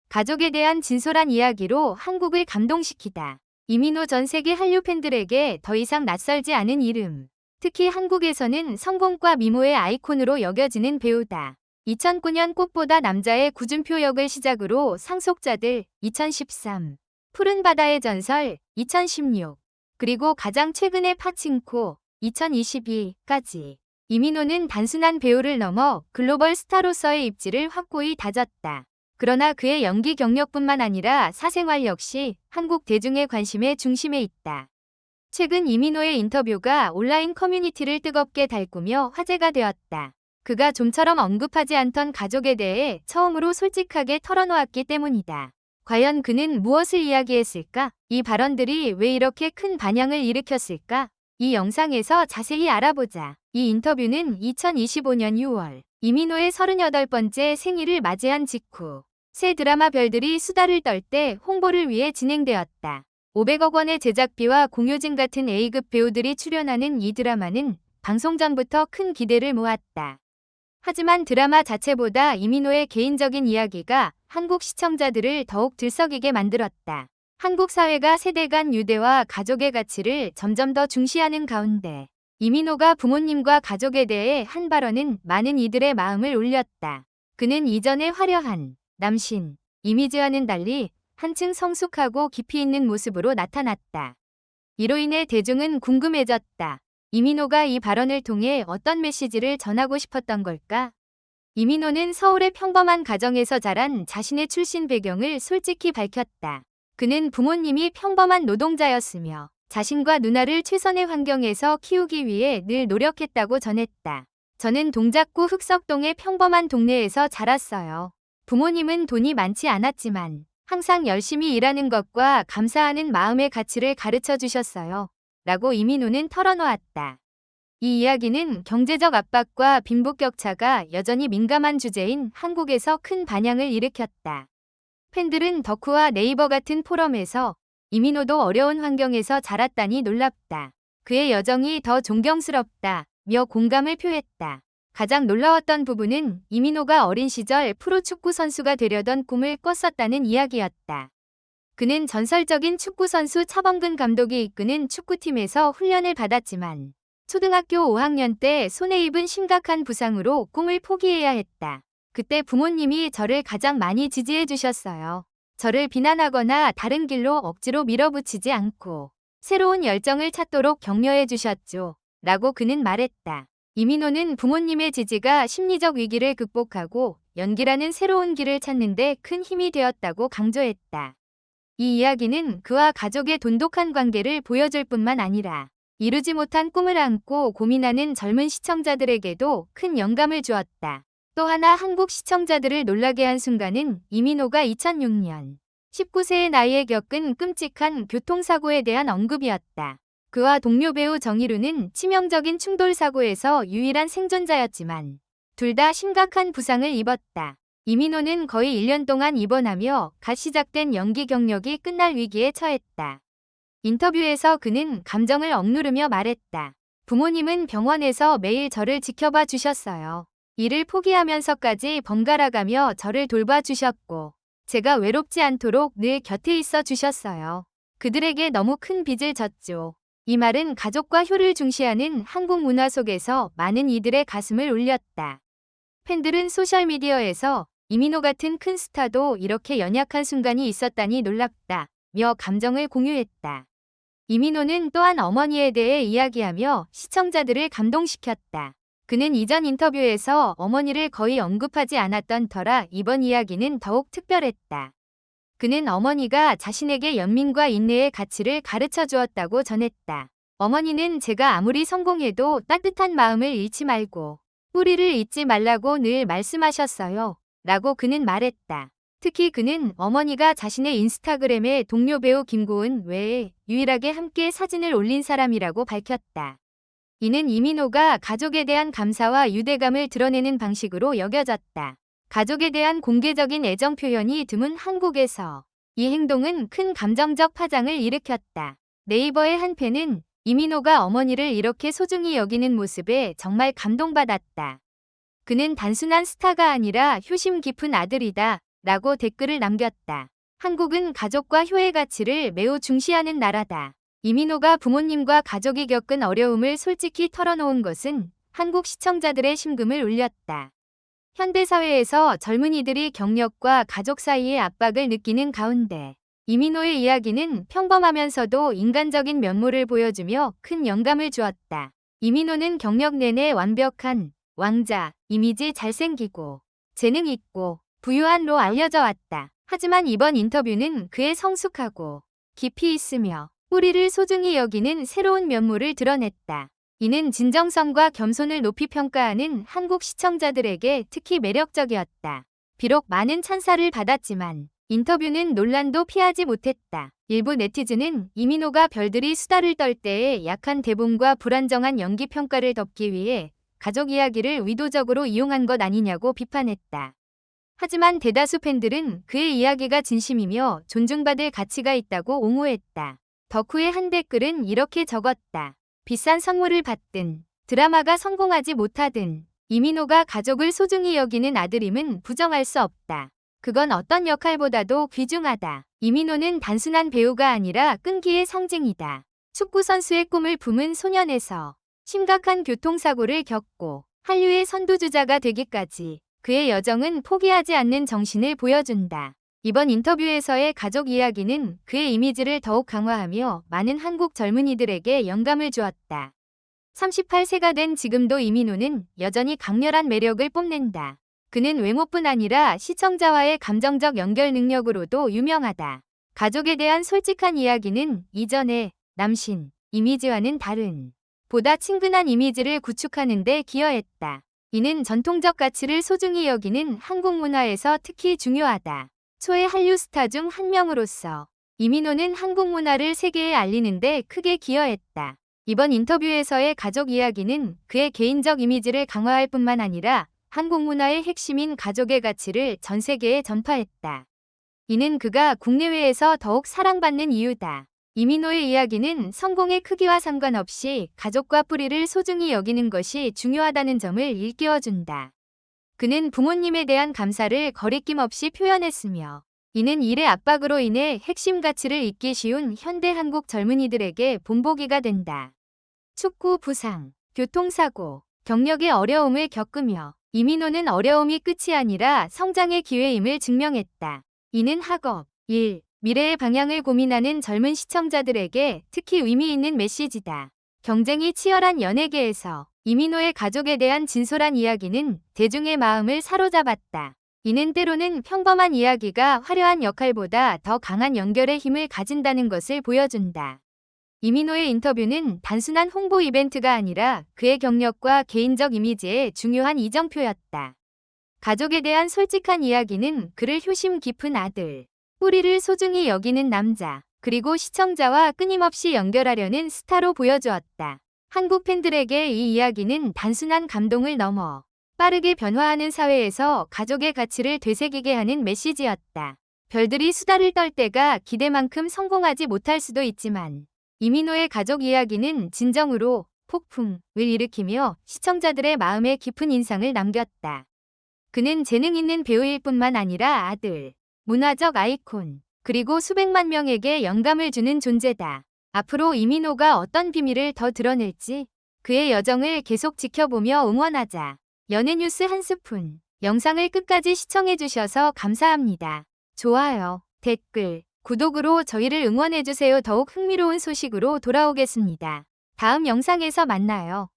가족에 대한 진솔한 이야기로 한국을 감동시키다. 이민호 전 세계 한류 팬들에게 더 이상 낯설지 않은 이름. 특히 한국에서는 성공과 미모의 아이콘으로 여겨지는 배우다. 2009년 꽃보다 남자의 구준표 역을 시작으로 상속자들 2013, 푸른 바다의 전설 2016, 그리고 가장 최근의 파친코 2022까지. 이민호는 단순한 배우를 넘어 글로벌 스타로서의 입지를 확고히 다졌다. 그러나 그의 연기 경력뿐만 아니라 사생활 역시 한국 대중의 관심의 중심에 있다. 최근 이민호의 인터뷰가 온라인 커뮤니티를 뜨겁게 달구며 화제가 되었다. 그가 좀처럼 언급하지 않던 가족에 대해 처음으로 솔직하게 털어놓았기 때문이다. 과연 그는 무엇을 이야기했을까? 이 발언들이 왜 이렇게 큰 반향을 일으켰을까? 이 영상에서 자세히 알아보자. 이 인터뷰는 2025년 6월 이민호의 38번째 생일을 맞이한 직후 새 드라마 별들이 수다를 떨 때 홍보를 위해 진행되었다. 500억 원의 제작비와 공효진 같은 A급 배우들이 출연하는 이 드라마는 방송 전부터 큰 기대를 모았다. 하지만 드라마 자체보다 이민호의 개인적인 이야기가 한국 시청자들을 더욱 들썩이게 만들었다. 한국 사회가 세대 간 유대와 가족의 가치를 점점 더 중시하는 가운데 이민호가 부모님과 가족에 대해 한 발언은 많은 이들의 마음을 울렸다. 그는 이전의 화려한 남신 이미지와는 달리 한층 성숙하고 깊이 있는 모습으로 나타났다. 이로 인해 대중은 궁금해졌다. 이민호가 이 발언을 통해 어떤 메시지를 전하고 싶었던 걸까? 이민호는 서울의 평범한 가정에서 자란 자신의 출신 배경을 솔직히 밝혔다. 그는 부모님이 평범한 노동자였으며 자신과 누나를 최선의 환경에서 키우기 위해 늘 노력했다고 전했다. 저는 동작구 흑석동의 평범한 동네에서 자랐어요. 부모님은 돈이 많지 않았지만 항상 열심히 일하는 것과 감사하는 마음의 가치를 가르쳐 주셨어요. 라고 이민호는 털어놓았다. 이 이야기는 경제적 압박과 빈부격차가 여전히 민감한 주제인 한국에서 큰 반향을 일으켰다. 팬들은 덕후와 네이버 같은 포럼에서 이민호도 어려운 환경에서 자랐다니 놀랍다. 그의 여정이 더 존경스럽다. 며 공감을 표했다. 가장 놀라웠던 부분은 이민호가 어린 시절 프로축구 선수가 되려던 꿈을 꿨었다는 이야기였다. 그는 전설적인 축구선수 차범근 감독이 이끄는 축구팀에서 훈련을 받았지만 초등학교 5학년 때 손에 입은 심각한 부상으로 꿈을 포기해야 했다. 그때 부모님이 저를 가장 많이 지지해 주셨어요. 저를 비난하거나 다른 길로 억지로 밀어붙이지 않고 새로운 열정을 찾도록 격려해 주셨죠. 라고 그는 말했다. 이민호는 부모님의 지지가 심리적 위기를 극복하고 연기라는 새로운 길을 찾는 데 큰 힘이 되었다고 강조했다. 이 이야기는 그와 가족의 돈독한 관계를 보여줄 뿐만 아니라 이루지 못한 꿈을 안고 고민하는 젊은 시청자들에게도 큰 영감을 주었다. 또 하나 한국 시청자들을 놀라게 한 순간은 이민호가 2006년 19세의 나이에 겪은 끔찍한 교통사고에 대한 언급이었다. 그와 동료 배우 정희루는 치명적인 충돌 사고에서 유일한 생존자였지만 둘 다 심각한 부상을 입었다. 이민호는 거의 1년 동안 입원하며 갓 시작된 연기 경력이 끝날 위기에 처했다. 인터뷰에서 그는 감정을 억누르며 말했다. 부모님은 병원에서 매일 저를 지켜봐 주셨어요. 일을 포기하면서까지 번갈아가며 저를 돌봐 주셨고 제가 외롭지 않도록 늘 곁에 있어 주셨어요. 그들에게 너무 큰 빚을 졌죠. 이 말은 가족과 효를 중시하는 한국 문화 속에서 많은 이들의 가슴을 울렸다. 팬들은 소셜미디어에서 이민호 같은 큰 스타도 이렇게 연약한 순간이 있었다니 놀랍다. 며 감정을 공유했다. 이민호는 또한 어머니에 대해 이야기하며 시청자들을 감동시켰다. 그는 이전 인터뷰에서 어머니를 거의 언급하지 않았던 터라 이번 이야기는 더욱 특별했다. 그는 어머니가 자신에게 연민과 인내의 가치를 가르쳐 주었다고 전했다. 어머니는 제가 아무리 성공해도 따뜻한 마음을 잃지 말고 뿌리를 잊지 말라고 늘 말씀하셨어요. 라고 그는 말했다. 특히 그는 어머니가 자신의 인스타그램에 동료 배우 김고은 외에 유일하게 함께 사진을 올린 사람이라고 밝혔다. 이는 이민호가 가족에 대한 감사와 유대감을 드러내는 방식으로 여겨졌다. 가족에 대한 공개적인 애정 표현이 드문 한국에서 이 행동은 큰 감정적 파장을 일으켰다. 네이버의 한 팬은 이민호가 어머니를 이렇게 소중히 여기는 모습에 정말 감동받았다. 그는 단순한 스타가 아니라 효심 깊은 아들이다. 라고 댓글을 남겼다. 한국은 가족과 효의 가치를 매우 중시하는 나라다. 이민호가 부모님과 가족이 겪은 어려움을 솔직히 털어놓은 것은 한국 시청자들의 심금을 울렸다. 현대사회에서 젊은이들이 경력과 가족 사이의 압박을 느끼는 가운데 이민호의 이야기는 평범하면서도 인간적인 면모를 보여주며 큰 영감을 주었다. 이민호는 경력 내내 완벽한 왕자, 이미지 잘생기고 재능 있고 부유한로 알려져 왔다. 하지만 이번 인터뷰는 그의 성숙하고 깊이 있으며 뿌리를 소중히 여기는 새로운 면모를 드러냈다. 이는 진정성과 겸손을 높이 평가하는 한국 시청자들에게 특히 매력적이었다. 비록 많은 찬사를 받았지만 인터뷰는 논란도 피하지 못했다. 일부 네티즌은 이민호가 별들이 수다를 떨 때의 약한 대본과 불안정한 연기 평가를 덮기 위해 가족 이야기를 의도적으로 이용한 것 아니냐고 비판했다. 하지만 대다수 팬들은 그의 이야기가 진심이며 존중받을 가치가 있다고 옹호했다. 덕후의 한 댓글은 이렇게 적었다. 비싼 선물을 받든 드라마가 성공하지 못하든 이민호가 가족을 소중히 여기는 아들임은 부정할 수 없다. 그건 어떤 역할보다도 귀중하다. 이민호는 단순한 배우가 아니라 끈기의 상징이다. 축구선수의 꿈을 품은 소년에서 심각한 교통사고를 겪고 한류의 선두주자가 되기까지 그의 여정은 포기하지 않는 정신을 보여준다. 이번 인터뷰에서의 가족 이야기는 그의 이미지를 더욱 강화하며 많은 한국 젊은이들에게 영감을 주었다. 38세가 된 지금도 이민호는 여전히 강렬한 매력을 뽐낸다. 그는 외모뿐 아니라 시청자와의 감정적 연결 능력으로도 유명하다. 가족에 대한 솔직한 이야기는 이전의 남신 이미지와는 다른 보다 친근한 이미지를 구축하는 데 기여했다. 이는 전통적 가치를 소중히 여기는 한국 문화에서 특히 중요하다. 초의 한류 스타 중 한 명으로서 이민호는 한국 문화를 세계에 알리는 데 크게 기여했다. 이번 인터뷰에서의 가족 이야기는 그의 개인적 이미지를 강화할 뿐만 아니라 한국 문화의 핵심인 가족의 가치를 전 세계에 전파했다. 이는 그가 국내외에서 더욱 사랑받는 이유다. 이민호의 이야기는 성공의 크기와 상관없이 가족과 뿌리를 소중히 여기는 것이 중요하다는 점을 일깨워준다. 그는 부모님에 대한 감사를 거리낌 없이 표현했으며 이는 일의 압박으로 인해 핵심 가치를 잊기 쉬운 현대 한국 젊은이들에게 본보기가 된다. 축구 부상, 교통사고, 경력의 어려움을 겪으며 이민호는 어려움이 끝이 아니라 성장의 기회임을 증명했다. 이는 학업, 일, 미래의 방향을 고민하는 젊은 시청자들에게 특히 의미 있는 메시지다. 경쟁이 치열한 연예계에서 이민호의 가족에 대한 진솔한 이야기는 대중의 마음을 사로잡았다. 이는 때로는 평범한 이야기가 화려한 역할보다 더 강한 연결의 힘을 가진다는 것을 보여준다. 이민호의 인터뷰는 단순한 홍보 이벤트가 아니라 그의 경력과 개인적 이미지의 중요한 이정표였다. 가족에 대한 솔직한 이야기는 그를 효심 깊은 아들, 뿌리를 소중히 여기는 남자, 그리고 시청자와 끊임없이 연결하려는 스타로 보여주었다. 한국 팬들에게 이 이야기는 단순한 감동을 넘어 빠르게 변화하는 사회에서 가족의 가치를 되새기게 하는 메시지였다. 별들이 수다를 떨 때가 기대만큼 성공하지 못할 수도 있지만 이민호의 가족 이야기는 진정으로 폭풍을 일으키며 시청자들의 마음에 깊은 인상을 남겼다. 그는 재능 있는 배우일 뿐만 아니라 아들, 문화적 아이콘, 그리고 수백만 명에게 영감을 주는 존재다. 앞으로 이민호가 어떤 비밀을 더 드러낼지 그의 여정을 계속 지켜보며 응원하자. 연예뉴스 한 스푼. 영상을 끝까지 시청해주셔서 감사합니다. 좋아요, 댓글, 구독으로 저희를 응원해주세요. 더욱 흥미로운 소식으로 돌아오겠습니다. 다음 영상에서 만나요.